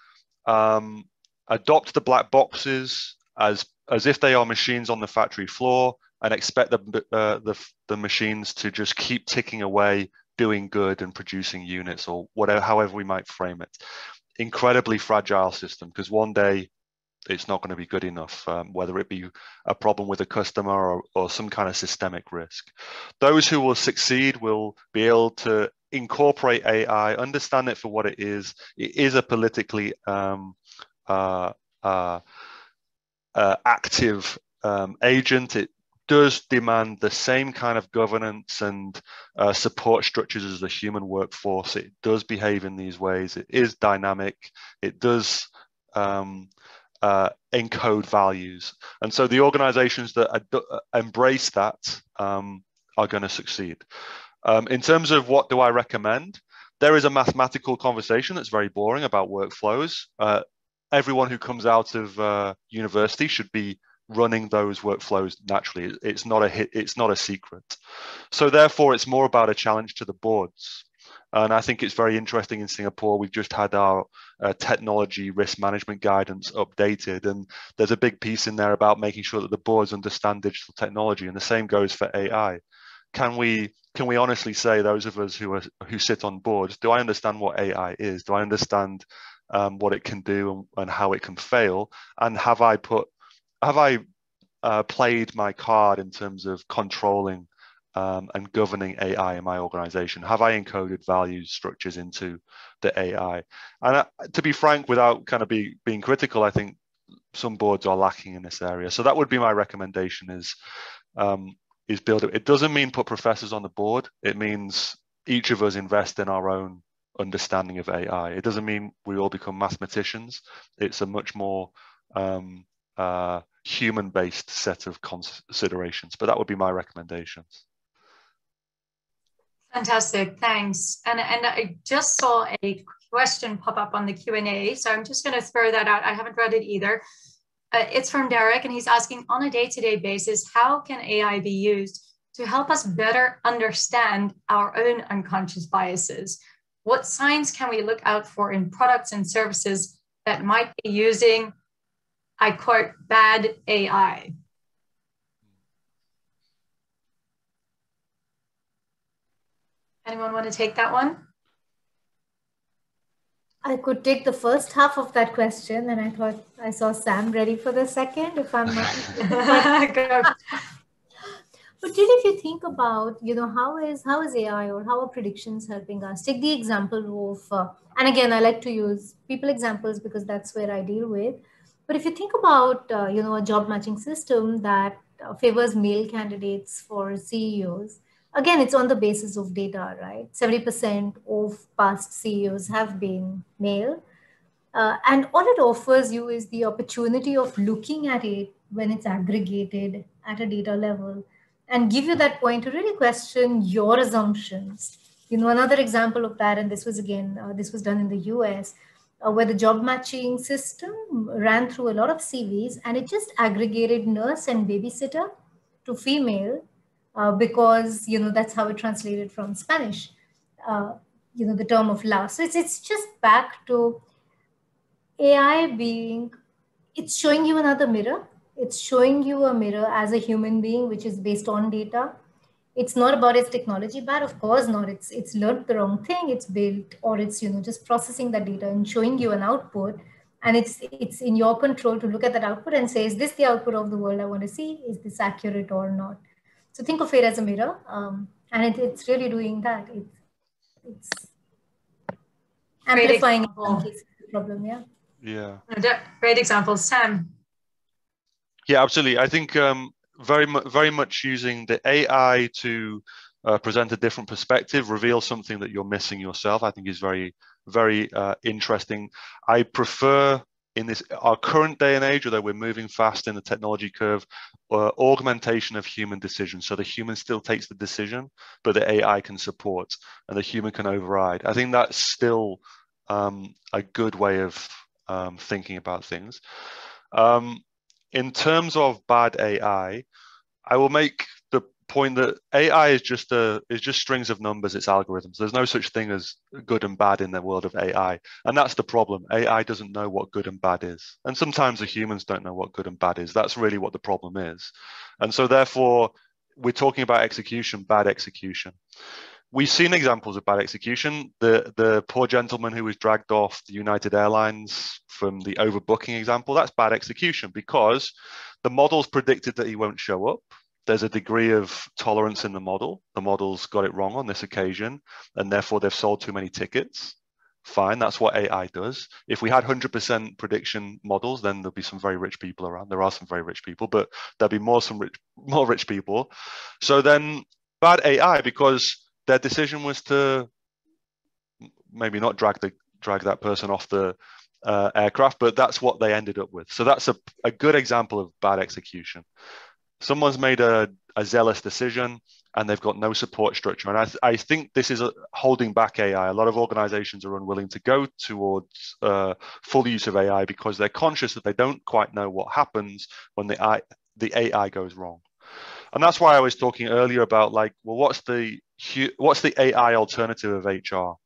adopt the black boxes as if they are machines on the factory floor and expect the machines to just keep ticking away, doing good and producing units, or whatever, however we might frame it. Incredibly fragile system, because one day it's not going to be good enough, whether it be a problem with a customer or some kind of systemic risk. Those who will succeed will be able to incorporate AI, understand it for what it is. It is a politically active agent. It does demand the same kind of governance and support structures as the human workforce. It does behave in these ways. It is dynamic. It does encode values. And so the organizations that embrace that are going to succeed. In terms of what do I recommend, there is a mathematical conversation that's very boring about workflows. Everyone who comes out of university should be running those workflows naturally. It's not a secret. So therefore, it's more about a challenge to the boards. And I think it's very interesting in Singapore. We've just had our technology risk management guidance updated, and there's a big piece in there about making sure that the boards understand digital technology, and the same goes for AI. Can we honestly say, those of us who sit on boards, do I understand what AI is? Do I understand what it can do and how it can fail? And have I played my card in terms of controlling and governing AI in my organization? Have I encoded values structures into the AI? And to be frank, without kind of being critical, I think some boards are lacking in this area. So that would be my recommendation: is build it. It doesn't mean put professors on the board. It means each of us invest in our own understanding of AI. It doesn't mean we all become mathematicians. It's a much more human-based set of considerations. But that would be my recommendations. Fantastic, thanks. And I just saw a question pop up on the Q&A, so I'm just going to throw that out. I haven't read it either. It's from Derek, and he's asking, on a day-to-day basis, how can AI be used to help us better understand our own unconscious biases? What signs can we look out for in products and services that might be using, I quote, bad AI? Anyone want to take that one? I could take the first half of that question, and I thought I saw Sam ready for the second, if I'm not. But really, if you think about, how is AI or how are predictions helping us? Take the example of, and again, I like to use people examples because that's where I deal with. But if you think about, a job matching system that favors male candidates for CEOs, again, it's on the basis of data, right? 70% of past CEOs have been male. And all it offers you is the opportunity of looking at it when it's aggregated at a data level and give you that point to really question your assumptions. Another example of that, and this was done in the US, where the job matching system ran through a lot of CVs and it just aggregated nurse and babysitter to female because, that's how it translated from Spanish, the term of love. So it's just back to AI it's showing you another mirror. It's showing you a mirror as a human being, which is based on data. It's not about its technology bad, of course not. It's learned the wrong thing. It's built, or it's just processing that data and showing you an output. And it's in your control to look at that output and say, is this the output of the world I want to see? Is this accurate or not? So think of it as a mirror, and it's really doing that. It's amplifying in some cases the problem. Yeah. Yeah. Great example, Sam. Yeah, absolutely. I think very much using the AI to present a different perspective, reveal something that you're missing yourself, I think is very, very interesting. I prefer, in our current day and age, although we're moving fast in the technology curve, augmentation of human decisions. So the human still takes the decision, but the AI can support and the human can override. I think that's still a good way of thinking about things. In terms of bad AI, I will make the point that AI is just strings of numbers, it's algorithms. There's no such thing as good and bad in the world of AI. And that's the problem. AI doesn't know what good and bad is. And sometimes the humans don't know what good and bad is. That's really what the problem is. And so therefore, we're talking about execution, bad execution. We've seen examples of bad execution. The poor gentleman who was dragged off the United Airlines from the overbooking example, that's bad execution because the models predicted that he won't show up. There's a degree of tolerance in the model. The model's got it wrong on this occasion, and therefore they've sold too many tickets. Fine, that's what AI does. If we had 100% prediction models, then there'll be some very rich people around. There are some very rich people, but there'll be more rich people. So then bad AI because their decision was to maybe not drag that person off the aircraft, but that's what they ended up with. So that's a good example of bad execution. Someone's made a zealous decision and they've got no support structure. And I think this is holding back AI. A lot of organizations are unwilling to go towards full use of AI because they're conscious that they don't quite know what happens when the the AI goes wrong. And that's why I was talking earlier about like, well, what's the AI alternative of HR?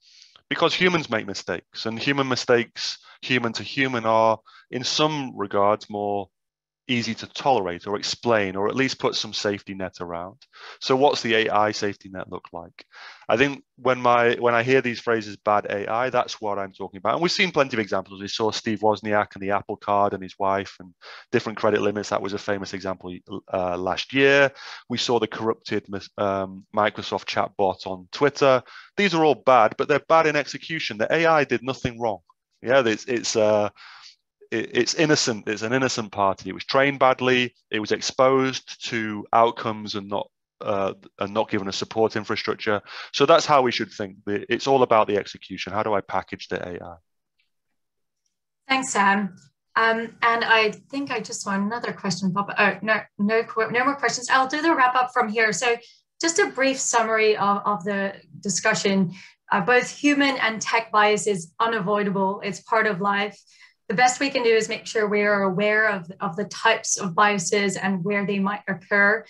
Because humans make mistakes, and human mistakes, human to human, are in some regards more easy to tolerate or explain, or at least put some safety net around. So what's the AI safety net look like? I think when I hear these phrases, bad AI, that's what I'm talking about. And we've seen plenty of examples. We saw Steve Wozniak and the Apple Card and his wife and different credit limits. That was a famous example last year. We saw the corrupted Microsoft chatbot on Twitter. These are all bad, but they're bad in execution. The AI did nothing wrong. Yeah, it's innocent. It's an innocent party. It was trained badly. It was exposed to outcomes and not given a support infrastructure. So that's how we should think. It's all about the execution. How do I package the AI? Thanks, Sam. And I think I just saw another question pop up. No more questions. I'll do the wrap up from here. So just a brief summary of the discussion. Both human and tech bias is unavoidable. It's part of life. The best we can do is make sure we are aware of the types of biases and where they might occur.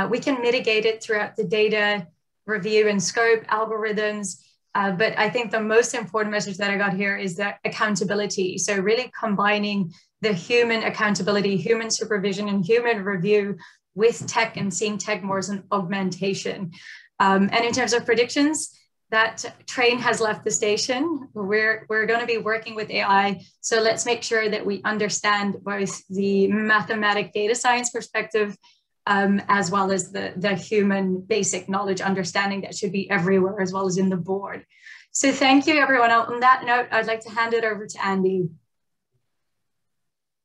We can mitigate it throughout the data review and scope algorithms. But I think the most important message that I got here is that accountability. So really combining the human accountability, human supervision, and human review with tech, and seeing tech more as an augmentation. And in terms of predictions, that train has left the station. We're going to be working with AI. So let's make sure that we understand both the mathematic data science perspective, as well as the human basic knowledge understanding that should be everywhere, as well as in the board. So thank you, everyone. On that note, I'd like to hand it over to Andy.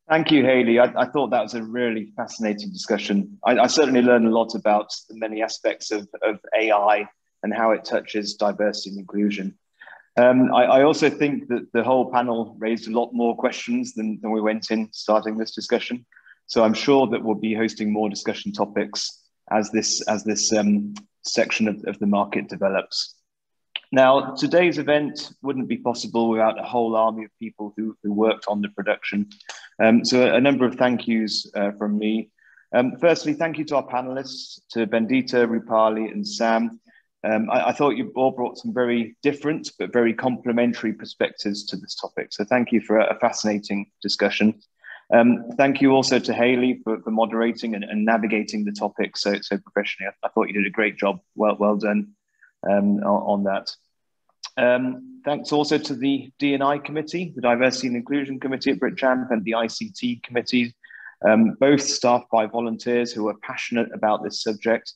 Thank you, Hayley. I thought that was a really fascinating discussion. I certainly learned a lot about the many aspects of AI and how it touches diversity and inclusion. I also think that the whole panel raised a lot more questions than we went in starting this discussion. So I'm sure that we'll be hosting more discussion topics as this section of the market develops. Now, today's event wouldn't be possible without a whole army of people who worked on the production. So a number of thank yous from me. Firstly, thank you to our panelists, to Bendita, Rupali, and Sam. I thought you all brought some very different but very complementary perspectives to this topic. So thank you for a fascinating discussion. Thank you also to Hayley for moderating and navigating the topic so professionally. I thought you did a great job. Well done on that. Thanks also to the D&I committee, the Diversity and Inclusion Committee at BritCham, and the ICT committee, both staffed by volunteers who are passionate about this subject.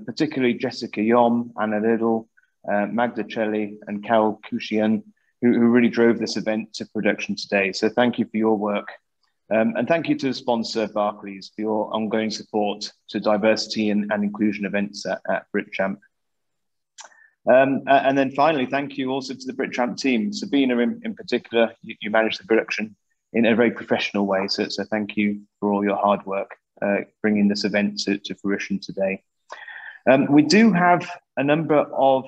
Particularly Jessica Yom, Anna Liddle, Magda Celli, and Carol Kushian, who really drove this event to production today. So thank you for your work. And thank you to the sponsor, Barclays, for your ongoing support to diversity and inclusion events at BritCham. And then finally, thank you also to the BritCham team. Sabina in particular, you managed the production in a very professional way. So thank you for all your hard work bringing this event to fruition today. We do have a number of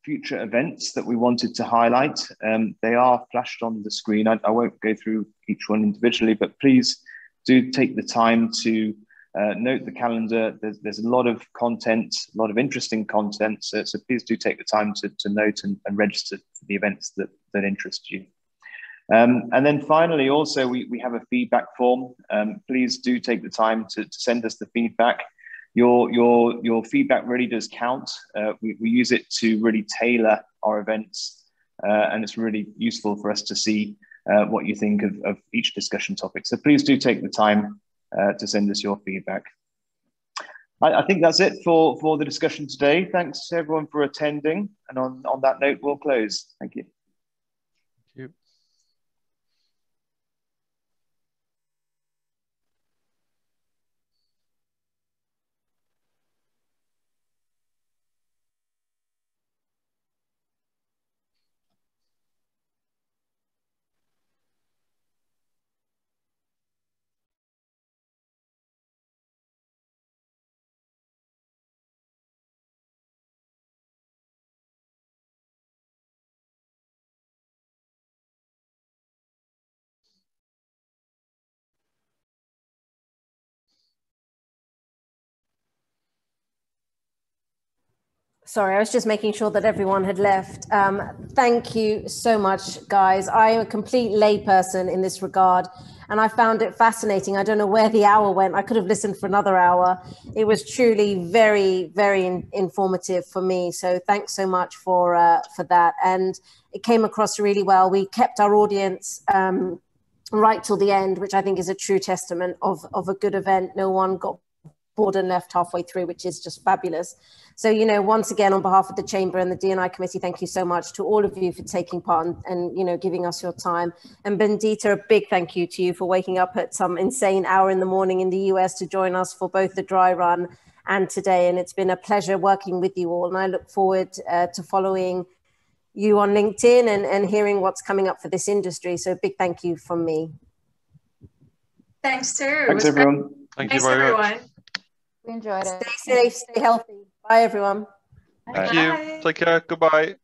future events that we wanted to highlight. They are flashed on the screen. I won't go through each one individually, but please do take the time to note the calendar. There's a lot of content, a lot of interesting content. So please do take the time to note and register for the events that interest you. And then finally, also, we have a feedback form. Please do take the time to send us the feedback. Your feedback really does count. We use it to really tailor our events, and it's really useful for us to see what you think of each discussion topic. So please do take the time to send us your feedback. I think that's it for the discussion today. Thanks to everyone for attending. And on that note, we'll close. Thank you. Sorry, I was just making sure that everyone had left. Thank you so much, guys. I am a complete layperson in this regard, and I found it fascinating. I don't know where the hour went. I could have listened for another hour. It was truly very, very informative for me. So thanks so much for that. And it came across really well. We kept our audience right till the end, which I think is a true testament of a good event. No one got bored and left halfway through, which is just fabulous. So, you know, once again, on behalf of the Chamber and the D&I Committee, thank you so much to all of you for taking part and you know, giving us your time. And Bendita, a big thank you to you for waking up at some insane hour in the morning in the US to join us for both the dry run and today. And it's been a pleasure working with you all. And I look forward to following you on LinkedIn and hearing what's coming up for this industry. So a big thank you from me. Thanks, sir. Thanks, everyone. Thank you very much. We enjoyed it. Stay safe, stay healthy. Bye, everyone. Thank you. Take care. Goodbye.